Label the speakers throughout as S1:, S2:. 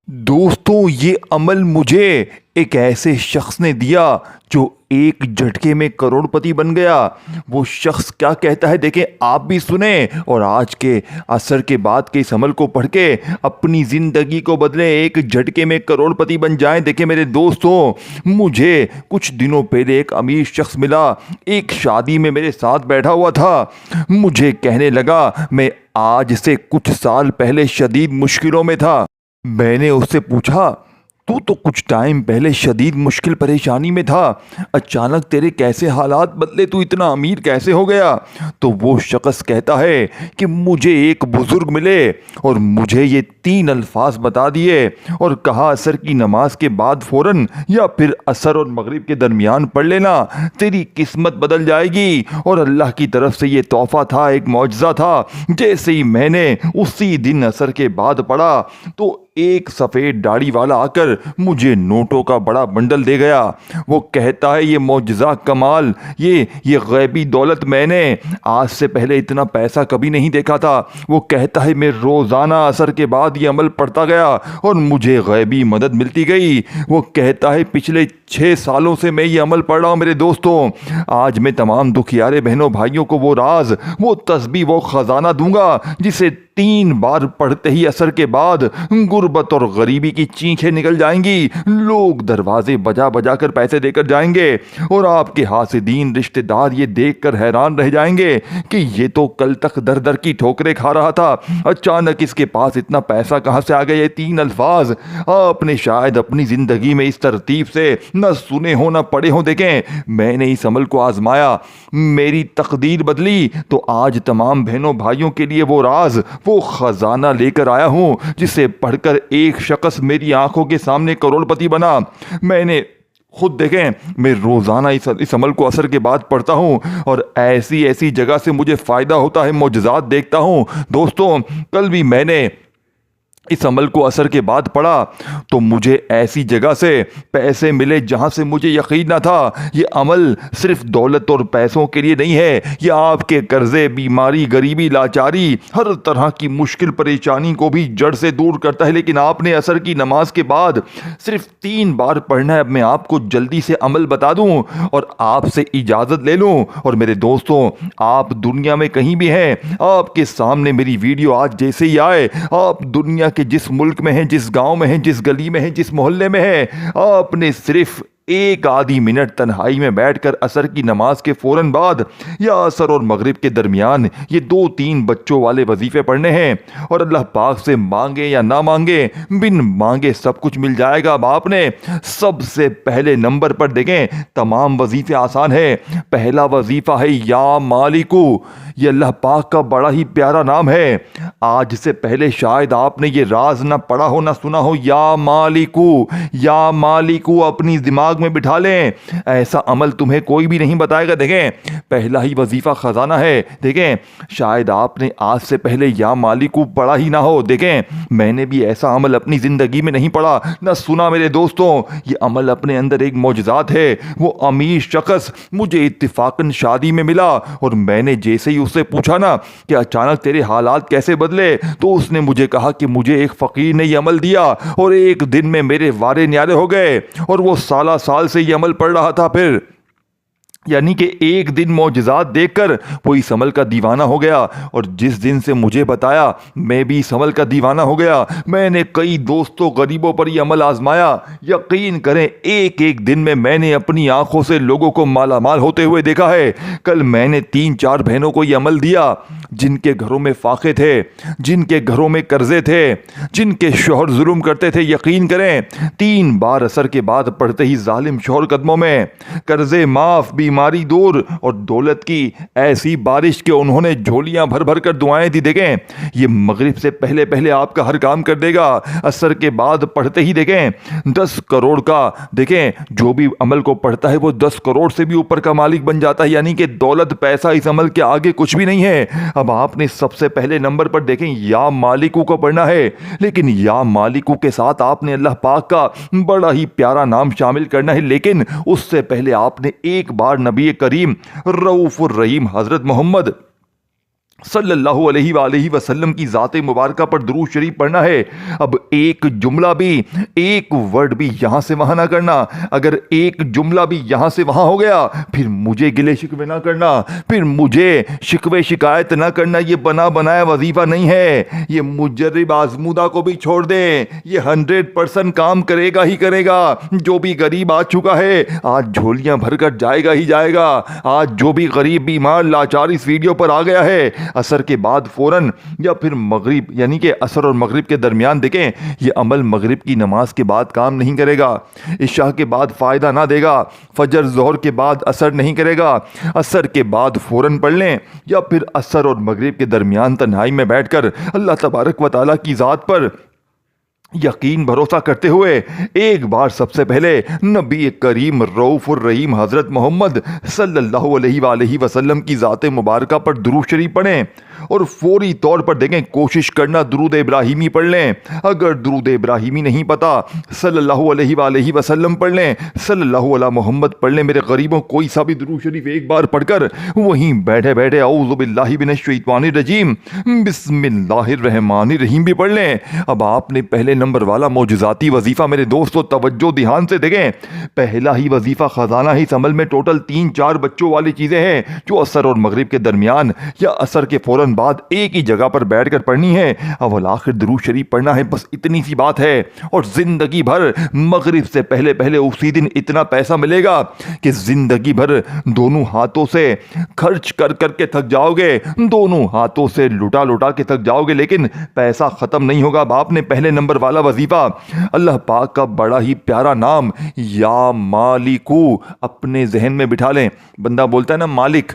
S1: دوستوں، یہ عمل مجھے ایک ایسے شخص نے دیا جو ایک جھٹکے میں کروڑ پتی بن گیا۔ وہ شخص کیا کہتا ہے دیکھیں، آپ بھی سنیں اور آج کے عصر کے بعد کے اس عمل کو پڑھ کے اپنی زندگی کو بدلیں، ایک جھٹکے میں کروڑ پتی بن جائیں۔ دیکھیں میرے دوستوں، مجھے کچھ دنوں پہلے ایک امیر شخص ملا، ایک شادی میں میرے ساتھ بیٹھا ہوا تھا۔ مجھے کہنے لگا میں آج سے کچھ سال پہلے شدید مشکلوں میں تھا۔ میں نے اس سے پوچھا تو کچھ ٹائم پہلے شدید مشکل پریشانی میں تھا، اچانک تیرے کیسے حالات بدلے، تو اتنا امیر کیسے ہو گیا؟ تو وہ شخص کہتا ہے کہ مجھے ایک بزرگ ملے اور مجھے یہ 3 الفاظ بتا دیے اور کہا عصر کی نماز کے بعد فوراً یا پھر عصر اور مغرب کے درمیان پڑھ لینا، تیری قسمت بدل جائے گی۔ اور اللہ کی طرف سے یہ تحفہ تھا، ایک معجزہ تھا۔ جیسے ہی میں نے اسی دن عصر کے بعد پڑھا تو ایک سفید داڑھی والا آ کر مجھے نوٹوں کا بڑا بنڈل دے گیا۔ وہ کہتا ہے یہ معجزہ کمال، یہ غیبی دولت، میں نے آج سے پہلے اتنا پیسہ کبھی نہیں دیکھا تھا۔ وہ کہتا ہے میں روزانہ عصر کے بعد یہ عمل پڑھتا گیا اور مجھے غیبی مدد ملتی گئی۔ وہ کہتا ہے پچھلے 6 سالوں سے میں یہ عمل پڑھ رہا ہوں میرے دوستوں۔ آج میں تمام دکھیارے بہنوں بھائیوں کو وہ راز، وہ تسبیح، وہ خزانہ دوں گا جسے 3 بار پڑھتے ہی عصر کے بعد غربت اور غریبی کی چینخیں نکل جائیں گی، لوگ دروازے بجا بجا کر پیسے دے کر جائیں گے اور آپ کے حاسدین رشتہ دار یہ دیکھ کر حیران رہ جائیں گے کہ یہ تو کل تک در در کی ٹھوکریں کھا رہا تھا، اچانک اس کے پاس اتنا پیسہ کہاں سے آ گیا۔ یہ 3 الفاظ آپ نے شاید اپنی زندگی میں اس ترتیب سے نہ سنے ہو نہ پڑھے ہو۔ دیکھیں میں نے اس عمل کو آزمایا، میری تقدیر بدلی، تو آج تمام بہنوں بھائیوں کے لیے وہ راز، وہ خزانہ لے کر آیا ہوں جسے پڑھ کر ایک شخص میری آنکھوں کے سامنے کروڑ پتی بنا۔ میں نے خود دیکھیں، میں روزانہ اس عمل کو عصر کے بعد پڑھتا ہوں اور ایسی جگہ سے مجھے فائدہ ہوتا ہے، معجزات دیکھتا ہوں۔ دوستوں، کل بھی میں نے اس عمل کو عصر کے بعد پڑھا تو مجھے ایسی جگہ سے پیسے ملے جہاں سے مجھے یقین نہ تھا۔ یہ عمل صرف دولت اور پیسوں کے لیے نہیں ہے، یہ آپ کے قرضے، بیماری، غریبی، لاچاری، ہر طرح کی مشکل پریشانی کو بھی جڑ سے دور کرتا ہے۔ لیکن آپ نے عصر کی نماز کے بعد صرف 3 بار پڑھنا ہے۔ اب میں آپ کو جلدی سے عمل بتا دوں اور آپ سے اجازت لے لوں۔ اور میرے دوستوں، آپ دنیا میں کہیں بھی ہیں، آپ کے سامنے میری ویڈیو آج جیسے ہی آئے، آپ دنیا کہ جس ملک میں ہیں، جس گاؤں میں ہیں، جس گلی میں ہیں، جس محلے میں ہیں، آپ نے صرف 1 منٹ تنہائی میں بیٹھ کر عصر کی نماز کے فوراً بعد یا عصر اور مغرب کے درمیان یہ 2-3 بچوں والے وظیفے پڑھنے ہیں اور اللہ پاک سے مانگے یا نہ مانگے، بن مانگے سب کچھ مل جائے گا۔ اب آپ نے سب سے پہلے نمبر پر دیکھیں، تمام وظیفے آسان ہیں۔ پہلا وظیفہ ہے یا مالکو، یہ اللہ پاک کا بڑا ہی پیارا نام ہے۔ آج سے پہلے شاید آپ نے یہ راز نہ پڑھا ہو نہ سنا ہو، یا مالکو، یا مالکو اپنی دماغ میں بٹھا لیں، ایسا عمل تمہیں کوئی بھی نہیں بتائے گا۔ دیکھیں پہلا ہی وظیفہ خزانہ ہے۔ دیکھیں شاید آپ نے آج سے پہلے یا مالکو پڑھا ہی نہ ہو، دیکھیں میں نے بھی ایسا عمل اپنی زندگی میں نہیں پڑھا نہ سنا میرے دوستوں۔ یہ عمل اپنے اندر ایک معجزات ہے۔ وہ امیر شخص مجھے اتفاقاً شادی میں ملا اور میں نے جیسے ہی اس سے پوچھا نا کہ اچانک تیرے حالات کیسے بدلے، تو اس نے مجھے کہا کہ مجھے ایک فقیر نے یہ عمل دیا اور ایک دن میں میرے وارے نیارے ہو گئے، اور وہ سال سے یہ عمل پڑھ رہا تھا۔ پھر یعنی کہ ایک دن معجزات دیکھ کر وہ اس عمل کا دیوانہ ہو گیا، اور جس دن سے مجھے بتایا میں بھی اس عمل کا دیوانہ ہو گیا۔ میں نے کئی دوستوں غریبوں پر یہ عمل آزمایا، یقین کریں ایک دن میں میں نے اپنی آنکھوں سے لوگوں کو مالا مال ہوتے ہوئے دیکھا ہے۔ کل میں نے 3-4 بہنوں کو یہ عمل دیا جن کے گھروں میں فاقے تھے، جن کے گھروں میں قرضے تھے، جن کے شوہر ظلم کرتے تھے۔ یقین کریں 3 بار عصر کے بعد پڑھتے ہی ظالم شوہر قدموں میں، قرضے معاف، بیماری دور اور دولت کی ایسی بارش کہ انہوں نے جھولیاں بھر بھر کر دعائیں دی۔ دیکھیں یہ مغرب سے پہلے آپ کا ہر کام کر دے گا۔ عصر کے بعد پڑھتے ہی دیکھیں 10 کروڑ کا، دیکھیں جو بھی عمل کو پڑھتا ہے وہ 10 کروڑ سے بھی اوپر کا مالک بن جاتا ہے۔ یعنی کہ دولت، پیسہ اس عمل کے آگے کچھ بھی نہیں ہے۔ اب آپ نے سب سے پہلے نمبر پر دیکھیں یا مالکو کو پڑھنا ہے، لیکن یا مالکو کے ساتھ آپ نے اللہ پاک کا بڑا ہی پیارا نام شامل کرنا ہے۔ لیکن اس سے پہلے آپ نے ایک بار نبی کریم رؤوف الرحیم حضرت محمد صلی اللہ علیہ وآلہ وسلم کی ذات مبارکہ پر درود شریف پڑھنا ہے۔ اب ایک جملہ بھی، ایک ورڈ بھی یہاں سے وہاں نہ کرنا۔ اگر ایک جملہ بھی یہاں سے وہاں ہو گیا پھر مجھے گلے شکوے نہ کرنا، پھر مجھے شکوے شکایت نہ کرنا۔ یہ بنا بنایا وظیفہ نہیں ہے، یہ مجرب آزمودہ کو بھی چھوڑ دیں، یہ 100% کام کرے گا ہی کرے گا۔ جو بھی غریب آ چکا ہے آج جھولیاں بھر کر جائے گا ہی جائے گا۔ آج جو بھی غریب بیمار لاچار اس ویڈیو پر آ گیا ہے، عصر کے بعد فوراً یا پھر مغرب یعنی کہ عصر اور مغرب کے درمیان، دیکھیں یہ عمل مغرب کی نماز کے بعد کام نہیں کرے گا، عشاء کے بعد فائدہ نہ دے گا، فجر ظہر کے بعد اثر نہیں کرے گا۔ عصر کے بعد فوراً پڑھ لیں یا پھر عصر اور مغرب کے درمیان تنہائی میں بیٹھ کر اللہ تبارک و تعالیٰ کی ذات پر یقین بھروسہ کرتے ہوئے ایک بار سب سے پہلے نبی کریم رؤوف الرحیم حضرت محمد صلی اللہ علیہ وآلہ وسلم کی ذات مبارکہ پر درود شریف پڑھیں، اور فوری طور پر دیکھیں کوشش کرنا درود ابراہیمی پڑھ لیں۔ اگر درود ابراہیمی نہیں پتا صلی اللہ علیہ وآلہ وسلم پڑھ لیں، صلی اللہ علیہ محمد پڑھ لیں۔ میرے غریبوں کوئی سا بھی درود شریف ایک بار پڑھ کر وہیں بیٹھے بیٹھے اعوذ باللہ من الشیطان الرجیم بسم اللہ الرحمن الرحیم بھی پڑھ لیں۔ اب آپ نے پہلے نمبر والا معجزاتی وظیفہ، میرے دوستو توجہ دھیان سے دیکھیں، پہلا ہی وظیفہ خزانہ ہی عمل میں ٹوٹل 3-4 بچوں والی چیزیں ہیں جو عصر اور مغرب کے درمیان یا عصر کے فوراً بعد ایک ہی جگہ پر بیٹھ کر پڑھنی ہے۔ اول آخر درود شریف پڑھنا ہے، بس اتنی سی بات ہے، اور زندگی بھر مغرب سے پہلے پہلے اسی دن اتنا پیسہ ملے گا کہ زندگی بھر دونوں ہاتھوں سے خرچ کر کر کے تھک جاؤ گے، دونوں ہاتھوں سے لٹا لٹا کے تھک جاؤ گے، لیکن پیسہ ختم نہیں ہوگا۔ باپ نے پہلے نمبر والا وظیفہ اللہ پاک کا بڑا ہی پیارا نام یا مالکو اپنے ذہن میں بٹھا لیں۔ بندہ بولتا ہے نا مالک،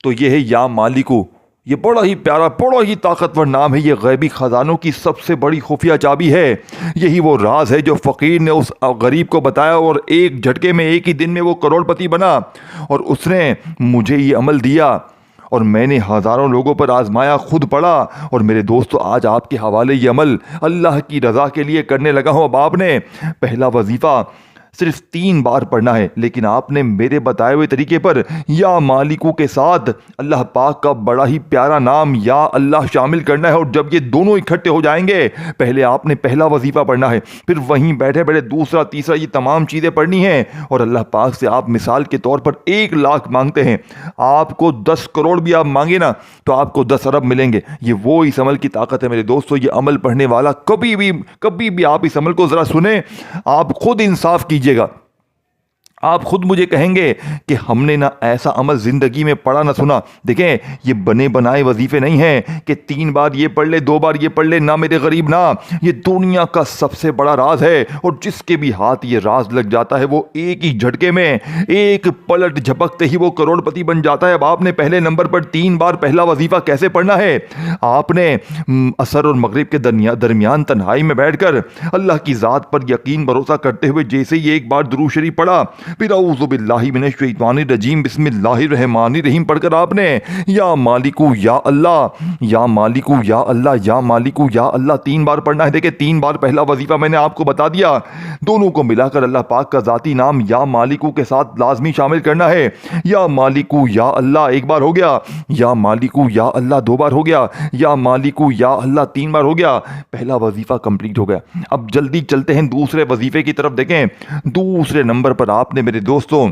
S1: تو یہ ہے یا مالکو، یہ بڑا ہی پیارا بڑا ہی طاقتور نام ہے۔ یہ غیبی خزانوں کی سب سے بڑی خفیہ چابی ہے۔ یہی وہ راز ہے جو فقیر نے اس غریب کو بتایا اور ایک جھٹکے میں ایک ہی دن میں وہ کروڑ پتی بنا، اور اس نے مجھے یہ عمل دیا اور میں نے ہزاروں لوگوں پر آزمایا، خود پڑھا، اور میرے دوستو آج آپ کے حوالے یہ عمل اللہ کی رضا کے لیے کرنے لگا ہوں۔ اب آپ نے پہلا وظیفہ صرف 3 بار پڑھنا ہے، لیکن آپ نے میرے بتائے ہوئے طریقے پر یا مالکو کے ساتھ اللہ پاک کا بڑا ہی پیارا نام یا اللہ شامل کرنا ہے، اور جب یہ دونوں اکٹھے ہو جائیں گے پہلے آپ نے پہلا وظیفہ پڑھنا ہے، پھر وہیں بیٹھے بیٹھے دوسرا تیسرا یہ تمام چیزیں پڑھنی ہیں، اور اللہ پاک سے آپ مثال کے طور پر 1 لاکھ مانگتے ہیں، آپ کو 10 کروڑ بھی آپ مانگے نا تو آپ کو 10 ارب ملیں گے۔ یہ وہ اس عمل کی طاقت ہے میرے دوستو۔ یہ عمل پڑھنے والا کبھی بھی آپ اس عمل کو ذرا سنیں، آپ خود انصاف کیجئے گا، آپ خود مجھے کہیں گے کہ ہم نے نہ ایسا عمل زندگی میں پڑھا نہ سنا۔ دیکھیں یہ بنے بنائے وظیفے نہیں ہیں کہ 3 بار یہ پڑھ لے 2 بار یہ پڑھ لے، نہ میرے غریب نہ، یہ دنیا کا سب سے بڑا راز ہے، اور جس کے بھی ہاتھ یہ راز لگ جاتا ہے وہ ایک ہی جھٹکے میں ایک پلٹ جھپکتے ہی وہ کروڑ پتی بن جاتا ہے۔ اب آپ نے پہلے نمبر پر 3 بار پہلا وظیفہ کیسے پڑھنا ہے؟ آپ نے عصر اور مغرب کے درمیان تنہائی میں بیٹھ کر اللہ کی ذات پر یقین بھروسہ کرتے ہوئے جیسے ہی ایک بار درود شریف پڑھا، پھر اعوذ باللہ من الشیطان الرجیم بسم اللہ الرحمن الرحیم پڑھ کر آپ نے یا مالکو یا اللہ یا مالکو یا اللہ یا مالکو یا اللہ 3 بار پڑھنا ہے۔ دیکھیں 3 بار پہلا وظیفہ میں نے آپ کو بتا دیا، دونوں کو ملا کر اللہ پاک کا ذاتی نام یا مالکو کے ساتھ لازمی شامل کرنا ہے۔ یا مالکو یا اللہ 1 بار ہو گیا، یا مالکو یا اللہ 2 بار ہو گیا، یا مالکو یا اللہ 3 بار ہو گیا، پہلا وظیفہ کمپلیٹ ہو گیا۔ اب جلدی چلتے ہیں دوسرے وظیفے کی طرف۔ دیکھیں دوسرے نمبر پر آپ نے میرے دوستوں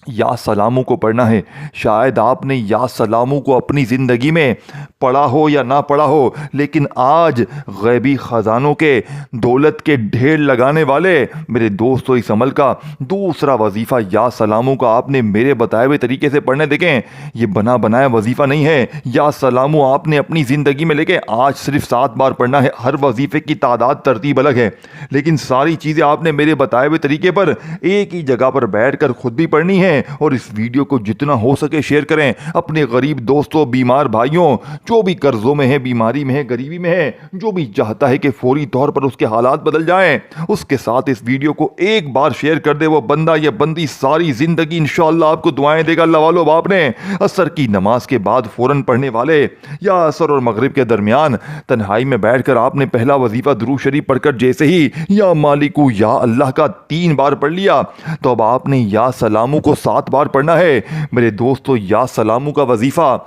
S1: یا سلامو کو پڑھنا ہے۔ شاید آپ نے یا سلامو کو اپنی زندگی میں پڑھا ہو یا نہ پڑھا ہو، لیکن آج غیبی خزانوں کے دولت کے ڈھیر لگانے والے میرے دوستو اس عمل کا دوسرا وظیفہ یا سلامو کا آپ نے میرے بتائے ہوئے طریقے سے پڑھنا ہے۔ دیکھیں یہ بنا بنایا وظیفہ نہیں ہے، یا سلامو آپ نے اپنی زندگی میں لے کے آج صرف 7 بار پڑھنا ہے۔ ہر وظیفے کی تعداد ترتیب الگ ہے، لیکن ساری چیزیں آپ نے میرے بتائے ہوئے طریقے پر ایک ہی جگہ پر بیٹھ کر خود بھی پڑھنی ہے، اور اس ویڈیو کو جتنا ہو سکے شیئر کریں اپنے غریب دوستوں، بیمار بھائیوں، جو بھی قرضوں میں ہے، بیماری میں ہے، غریبی میں ہے، جو بھی چاہتا ہے کہ فوری طور پر اس کے حالات بدل جائیں، اس کے ساتھ اس ویڈیو کو ایک بار شیئر کر دے۔ وہ بندہ یا بندی ساری زندگی انشاءاللہ آپ کو دعائیں دے گا۔ اللہ والو باپ نے عصر کی نماز کے بعد فوراً پڑھنے والے یا عصر اور مغرب کے درمیان تنہائی میں بیٹھ کر آپ نے پہلا وظیفہ درود شریف پڑھ کر جیسے ہی یا مالکو یا اللہ کا 3 بار پڑھ لیا، تو اب آپ نے یا سلامو کو 7 بار پڑھنا ہے۔ میرے دوستو یا سلامو کا وظیفہ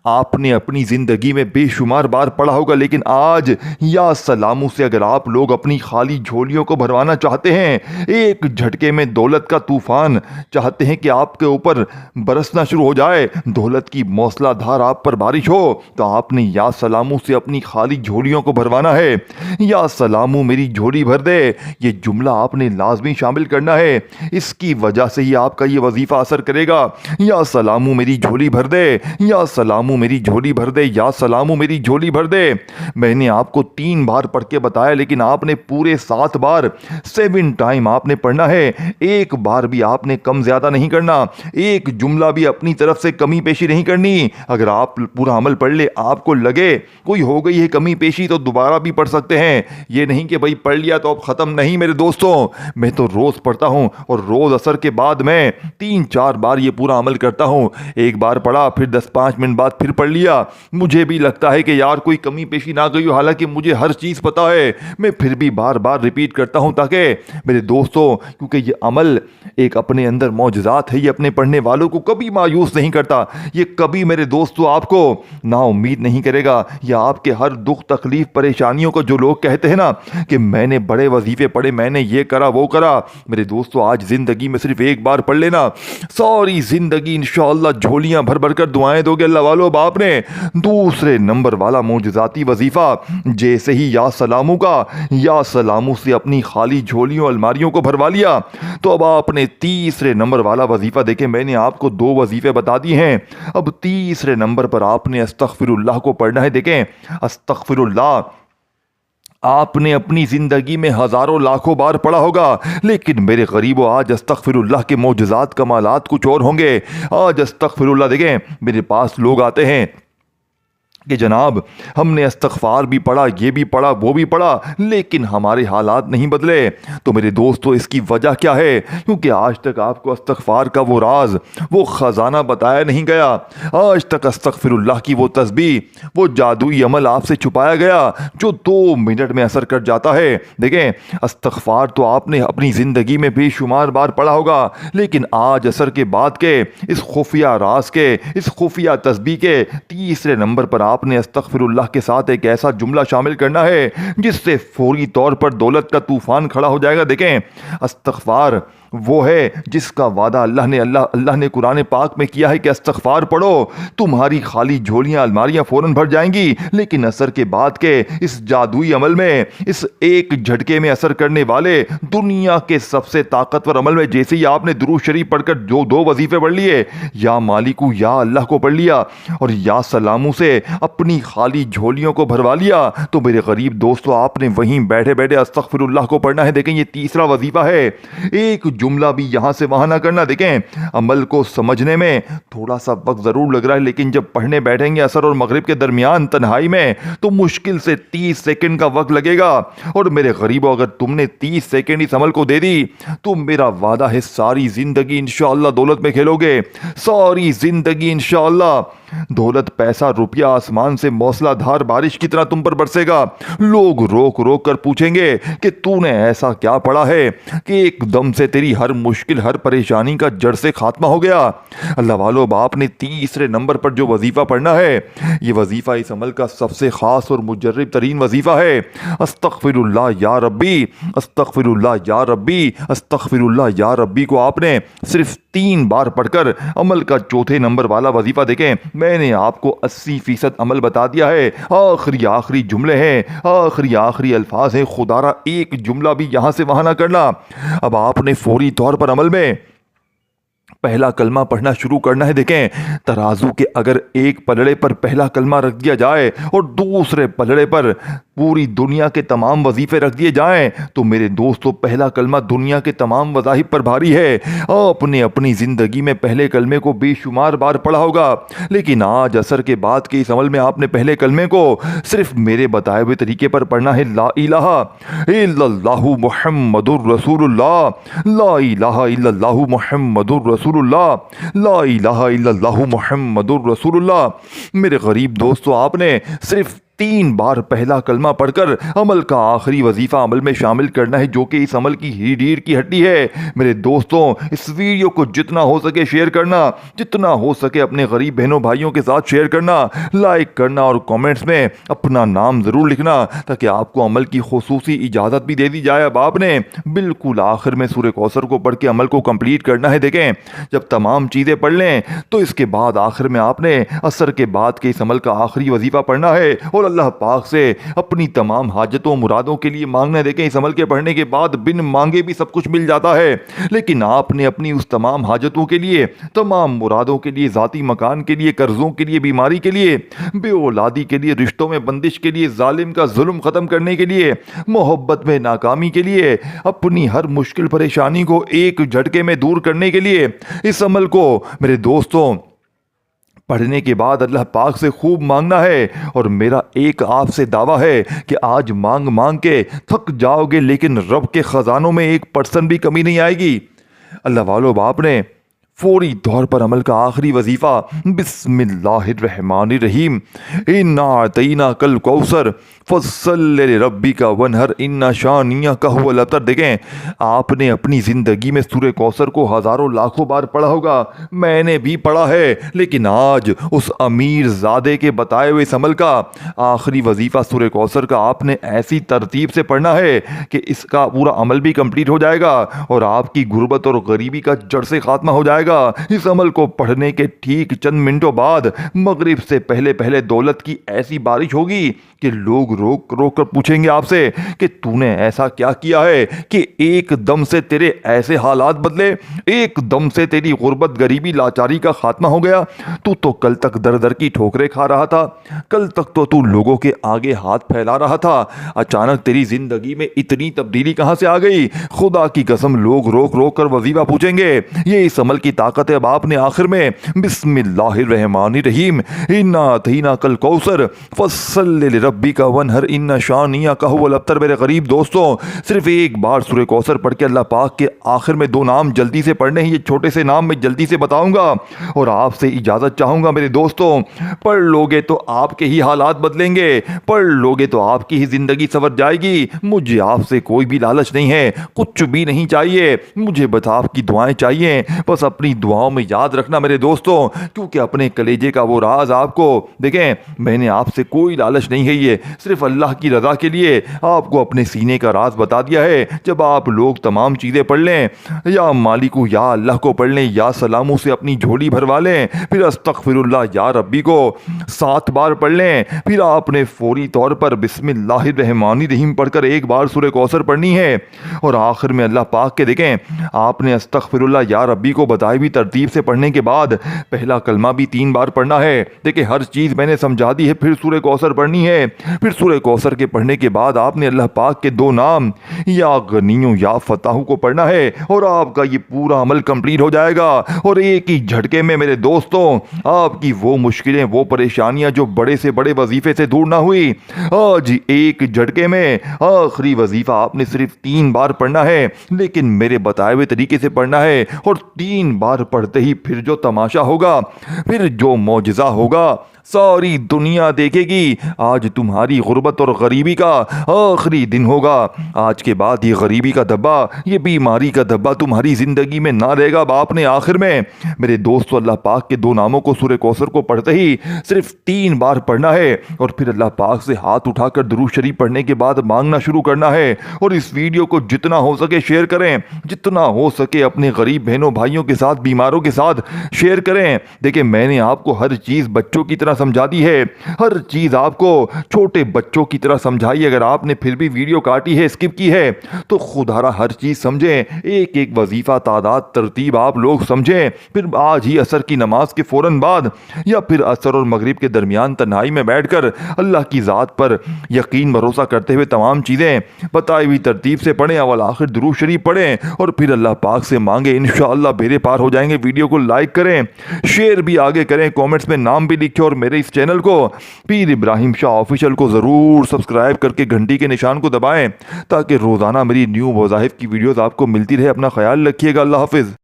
S1: آپ نے اپنی زندگی میں بے شمار بار پڑھا ہوگا، لیکن آج یا سلاموں سے اگر آپ لوگ اپنی خالی جھولیوں کو بھروانا چاہتے ہیں، ایک جھٹکے میں دولت کا طوفان چاہتے ہیں کہ آپ کے اوپر برسنا شروع ہو جائے، دولت کی موسلا دھار آپ پر بارش ہو، تو آپ نے یا سلاموں سے اپنی خالی جھولیوں کو بھروانا ہے۔ یا سلاموں میری جھولی بھر دے، یہ جملہ آپ نے لازمی شامل کرنا ہے، اس کی وجہ سے ہی آپ کا یہ وظیفہ اثر کرے گا۔ یا سلاموں میری جھولی بھر دے، یا سلاموں میری جھولی بھر دے، یا سلاموں میری جھولی بھر دے۔ میں نے آپ کو 3 بار پڑھ کے بتایا، لیکن آپ نے پورے 7 بار 7 ٹائم آپ نے پڑھنا ہے، ایک بار بھی آپ نے کم زیادہ نہیں کرنا، ایک جملہ بھی اپنی طرف سے کمی پیشی نہیں کرنی۔ اگر آپ پورا عمل پڑھ لے، آپ کو لگے کوئی ہو گئی ہے کمی پیشی، تو دوبارہ بھی پڑھ سکتے ہیں، یہ نہیں کہ بھائی پڑھ لیا تو اب ختم نہیں۔ میرے دوستوں، میں تو روز پڑھتا ہوں اور روز عصر کے بعد میں 3-4 بار یہ پورا عمل کرتا ہوں۔ ایک بار پڑھا، پھر 10-5 منٹ بعد پھر پڑھ لیا، مجھے بھی لگتا ہے کہ یار کوئی کمی پیشی نہ گئی ہو، حالانکہ مجھے ہر چیز پتا ہے، میں پھر بھی بار بار ریپیٹ کرتا ہوں، تاکہ میرے دوستوں، کیونکہ یہ عمل ایک اپنے اندر معجزات ہے، یہ اپنے پڑھنے والوں کو کبھی مایوس نہیں کرتا، یہ کبھی میرے دوستوں آپ کو نا امید نہیں کرے گا۔ یہ آپ کے ہر دکھ تکلیف پریشانیوں کو جو لوگ کہتے ہیں نا کہ میں نے بڑے وظیفے پڑھے، میں نے یہ کرا وہ کرا، میرے دوستوں آج زندگی میں صرف ایک بار پڑھ لینا، ساری زندگی انشاءاللہ جھولیاں بھر بھر کر دعائیں دو گے اللہ والو۔ اب آپ نے دوسرے نمبر والا معجزاتی وظیفہ، جیسے ہی یا سلاموں کا یا سلاموں سے اپنی خالی جھولیوں الماریوں کو بھروا لیا، تو اب آپ نے تیسرے نمبر والا وظیفہ، دیکھیں میں نے آپ کو 2 وظیفے بتا دیے ہیں، اب تیسرے نمبر پر آپ نے استغفر اللہ کو پڑھنا ہے۔ دیکھیں استغفر اللہ آپ نے اپنی زندگی میں ہزاروں لاکھوں بار پڑھا ہوگا، لیکن میرے غریبوں آج استغفر اللہ کے معجزات کمالات کچھ اور ہوں گے۔ آج استغفر اللہ، دیکھیں میرے پاس لوگ آتے ہیں کہ جناب ہم نے استغفار بھی پڑھا، یہ بھی پڑھا، وہ بھی پڑھا، لیکن ہمارے حالات نہیں بدلے۔ تو میرے دوستو اس کی وجہ کیا ہے؟ کیونکہ آج تک آپ کو استغفار کا وہ راز، وہ خزانہ بتایا نہیں گیا، آج تک استغفر اللہ کی وہ تسبیح، وہ جادوئی عمل آپ سے چھپایا گیا جو 2 منٹ میں اثر کر جاتا ہے۔ دیکھیں استغفار تو آپ نے اپنی زندگی میں بے شمار بار پڑھا ہوگا، لیکن آج اثر کے بعد کے اس خفیہ راز کے، اس خفیہ تسبیح کے تیسرے نمبر پر آپ نے استغفر اللہ کے ساتھ ایک ایسا جملہ شامل کرنا ہے جس سے فوری طور پر دولت کا طوفان کھڑا ہو جائے گا۔ دیکھیں استغفار وہ ہے جس کا وعدہ اللہ نے قرآن پاک میں کیا ہے کہ استغفار پڑھو تمہاری خالی جھولیاں الماریاں فوراً بھر جائیں گی، لیکن اثر کے بعد کے اس جادوئی عمل میں، اس ایک جھٹکے میں اثر کرنے والے دنیا کے سب سے طاقتور عمل میں، جیسے ہی آپ نے درود شریف پڑھ کر جو 2 وظیفے پڑھ لیے، یا مالکو یا اللہ کو پڑھ لیا اور یا سلاموں سے اپنی خالی جھولیوں کو بھروا لیا، تو میرے غریب دوستو آپ نے وہیں بیٹھے بیٹھے استغفر اللہ کو پڑھنا ہے۔ دیکھیں یہ تیسرا وظیفہ ہے، ایک جملہ بھی یہاں سے وہاں نہ کرنا۔ دیکھیں عمل کو سمجھنے میں تھوڑا سا وقت ضرور لگ رہا ہے، لیکن جب پڑھنے بیٹھیں گے عصر اور مغرب کے درمیان تنہائی میں، تو مشکل سے 30 سیکنڈ کا وقت لگے گا، اور میرے غریبوں اگر تم نے 30 سیکنڈ اس عمل کو دے دی تو میرا وعدہ ہے ساری زندگی انشاءاللہ دولت میں کھیلو گے، ساری زندگی انشاءاللہ دولت، پیسہ، روپیہ آسمان سے موسلا دھار بارش کی طرح تم پر برسے گا۔ لوگ روک روک کر پوچھیں گے کہ تو نے ایسا کیا پڑھا ہے کہ ایک دم سے تیری ہر مشکل، ہر پریشانی کا جڑ سے خاتمہ ہو گیا۔ اللہ والو باپ نے تیسرے نمبر پر جو وظیفہ پڑھنا ہے، یہ وظیفہ اس عمل کا سب سے خاص اور مجرب ترین وظیفہ ہے۔ استغفر اللہ یا ربی، استغفر اللہ یا ربی، استغفر اللہ یا ربی کو آپ نے صرف 3 بار پڑھ کر عمل کا چوتھے نمبر والا وظیفہ، دیکھیں میں نے آپ کو 80% عمل بتا دیا ہے، آخری جملے ہیں، آخری الفاظ ہیں، خدا را ایک جملہ بھی یہاں سے وہاں نہ کرنا۔ اب آپ نے فوری طور پر عمل میں پہلا کلمہ پڑھنا شروع کرنا ہے۔ دیکھیں ترازو کے اگر ایک پلڑے پر پہلا کلمہ رکھ دیا جائے اور دوسرے پلڑے پر پوری دنیا کے تمام وظیفے رکھ دیے جائیں تو میرے دوستو پہلا کلمہ دنیا کے تمام وظائف پر بھاری ہے۔ آپ نے اپنی زندگی میں پہلے کلمے کو بے شمار بار پڑھا ہوگا، لیکن آج عصر کے بعد کے اس عمل میں آپ نے پہلے کلمے کو صرف میرے بتائے ہوئے طریقے پر پڑھنا ہے۔ لا الہ الا اللہ محمد الرسول اللہ، لا الہ الا اللہ محمد الرسول اللہ، لا الہ الا اللہ محمد الرسول اللہ۔ میرے غریب دوستو آپ نے صرف 3 بار پہلا کلمہ پڑھ کر عمل کا آخری وظیفہ عمل میں شامل کرنا ہے، جو کہ اس عمل کی ریڑھ کی ہڈی ہے۔ میرے دوستوں، اس ویڈیو کو جتنا ہو سکے شیئر کرنا، جتنا ہو سکے اپنے غریب بہنوں بھائیوں کے ساتھ شیئر کرنا، لائک کرنا اور کامنٹس میں اپنا نام ضرور لکھنا تاکہ آپ کو عمل کی خصوصی اجازت بھی دے دی جائے۔ اب آپ نے بالکل آخر میں سورہ کوثر کو پڑھ کے عمل کو کمپلیٹ کرنا ہے۔ دیکھیں، جب تمام چیزیں پڑھ لیں تو اس کے بعد آخر میں آپ نے عصر کے بعد کے اس عمل کا آخری وظیفہ پڑھنا ہے اور اللہ پاک سے اپنی تمام حاجتوں مرادوں کے لیے مانگنا ہے۔ دیکھیں، اس عمل کے پڑھنے کے بعد بن مانگے بھی سب کچھ مل جاتا ہے، لیکن آپ نے اپنی اس تمام حاجتوں کے لیے، تمام مرادوں کے لیے، ذاتی مکان کے لیے، قرضوں کے لیے، بیماری کے لیے، بے اولادی کے لیے، رشتوں میں بندش کے لیے، ظالم کا ظلم ختم کرنے کے لیے، محبت میں ناکامی کے لیے، اپنی ہر مشکل پریشانی کو ایک جھٹکے میں دور کرنے کے لیے اس عمل کو میرے دوستوں پڑھنے کے بعد اللہ پاک سے خوب مانگنا ہے۔ اور میرا ایک آپ سے دعویٰ ہے کہ آج مانگ مانگ کے تھک جاؤ گے، لیکن رب کے خزانوں میں 1% بھی کمی نہیں آئے گی۔ اللہ والو، باپ نے فوری طور پر عمل کا آخری وظیفہ بسم اللہ الرحمن الرحیم انا اعطیناک الکوثر فصل لربک وانحر ان شانئک هو الابتر۔ دیکھیں، آپ نے اپنی زندگی میں سورہ کوثر کو ہزاروں لاکھوں بار پڑھا ہوگا، میں نے بھی پڑھا ہے، لیکن آج اس امیر زادے کے بتائے ہوئے اس عمل کا آخری وظیفہ سورہ کوثر کا آپ نے ایسی ترتیب سے پڑھنا ہے کہ اس کا پورا عمل بھی کمپلیٹ ہو جائے گا اور آپ کی غربت اور غریبی کا جڑ سے خاتمہ ہو جائے گا۔ اس عمل کو پڑھنے کے ٹھیک چند منٹوں بعد مغرب سے پہلے پہلے دولت کی ایسی بارش ہوگی کہ لوگ روک روک کر پوچھیں گے آپ سے کہ تو نے ایسا کیا کیا ہے کہ ایک دم سے تیرے ایسے حالات بدلے، ایک دم سے تیری غربت، غریبی، لاچاری کا خاتمہ ہو گیا۔ تو کل تک در در کی ٹھوکریں کھا رہا تھا، کل تک تو لوگوں کے آگے ہاتھ پھیلا رہا تھا، اچانک تیری زندگی میں اتنی تبدیلی کہاں سے آ گئی؟ خدا کی قسم لوگ روک روک کر وظیفہ پوچھیں گے۔ یہ اس عمل کی طاقت ہے۔ اب آپ نے آخر میں بسم اللہ الرحمن الرحیم انا اعطیناک الکوثر فصل لربک وانحر ان شانئک هو الابتر۔ میرے غریب دوستوں، صرف ایک بار سورہ کوثر پڑھ کے اللہ پاک کے آخر میں 2 نام جلدی سے پڑھنے ہیں۔ یہ چھوٹے سے نام میں جلدی سے بتاؤں گا اور آپ سے اجازت چاہوں گا میرے دوستوں، پڑھ لوگے تو آپ کے ہی حالات بدلیں گے، پڑھ لوگے تو آپ کی ہی زندگی سنور جائے گی۔ مجھے آپ سے کوئی بھی لالچ نہیں ہے، کچھ بھی نہیں چاہیے، مجھے بس آپ کی دعائیں چاہیے۔ بس اپنی دعاؤں میں یاد رکھنا میرے دوستوں، کیونکہ اپنے کلیجے کا وہ راز آپ کو، دیکھیں میں نے آپ سے کوئی لالچ نہیں ہے، یہ صرف اللہ کی رضا کے لیے آپ کو اپنے سینے کا راز بتا دیا ہے۔ جب آپ لوگ تمام چیزیں پڑھ لیں، یا مالکو یا اللہ کو پڑھ لیں، یا سلاموں سے اپنی جھولی بھروا لیں، پھر استغفر اللہ یا ربی کو 7 بار پڑھ لیں، پھر آپ نے فوری طور پر بسم اللہ الرحمن الرحیم پڑھ کر ایک بار سورہ کوثر پڑھنی ہے اور آخر میں اللہ پاک کے، دیکھیں آپ نے استغفر اللہ یا ربی کو بتائی بھی ترتیب سے پڑھنے کے بعد پہلا کلمہ بھی 3 بار پڑھنا ہے۔ دیکھیں ہر چیز میں نے سمجھا دی ہے، پھر سورہ کوثر پڑھنی ہے، پھر سورہ کوثر کے پڑھنے کے بعد آپ نے اللہ پاک کے 2 نام یا غنیوں یا فتاحوں کو پڑھنا ہے اور آپ کا یہ پورا عمل کمپلیٹ ہو جائے گا اور ایک ہی جھٹکے میں میرے دوستوں آپ کی وہ مشکلیں، وہ پریشانیاں جو بڑے سے بڑے وظیفے سے دور نہ ہوئی، آج ایک جھٹکے میں آخری وظیفہ آپ نے صرف 3 بار پڑھنا ہے، لیکن میرے بتائے ہوئے طریقے سے پڑھنا ہے اور 3 بار پڑھتے ہی پھر جو تماشا ہوگا، پھر جو معجزہ ہوگا، ساری دنیا دیکھے گی۔ آج تمہاری غربت اور غریبی کا آخری دن ہوگا، آج کے بعد یہ غریبی کا دھبا، یہ بیماری کا دھبا تمہاری زندگی میں نہ رہے گا۔ باپ نے آخر میں میرے دوستو اللہ پاک کے 2 ناموں کو سورہ کوثر کو پڑھتے ہی صرف 3 بار پڑھنا ہے اور پھر اللہ پاک سے ہاتھ اٹھا کر درود شریف پڑھنے کے بعد مانگنا شروع کرنا ہے۔ اور اس ویڈیو کو جتنا ہو سکے شیئر کریں، جتنا ہو سکے اپنے غریب بہنوں بھائیوں کے ساتھ، بیماروں کے ساتھ شیئر کریں۔ دیکھیں میں نے آپ کو ہر چیز بچوں کی طرح سمجھا دی ہے، ہر چیز آپ کو چھوٹے بچوں کی طرح سمجھائی۔ اگر آپ نے پھر بھی ویڈیو کاٹی ہے، اسکپ کی ہے، تو خدا را ہر چیز سمجھیں، ایک ایک وظیفہ، تعداد، ترتیب آپ لوگ سمجھیں۔ پھر آج ہی عصر کی نماز کے فوراً بعد یا پھر عصر اور مغرب کے درمیان تنہائی میں بیٹھ کر اللہ کی ذات پر یقین بھروسہ کرتے ہوئے تمام چیزیں بتائی ہوئی ترتیب سے پڑھیں، اول آخر درود شریف پڑھیں اور پھر اللہ پاک سے مانگیں، انشاءاللہ بیڑے پار ہو جائیں گے۔ ویڈیو کو لائک کریں، شیئر بھی آگے کریں، کامنٹس میں نام بھی لکھیں اور میرے اس چینل کو پیر ابراہیم شاہ آفیشل کو ضرور سبسکرائب کر کے گھنٹی کے نشان کو دبائیں تاکہ روزانہ میری نیو وظائف کی ویڈیوز آپ کو ملتی رہے۔ اپنا خیال رکھیے گا، اللہ حافظ۔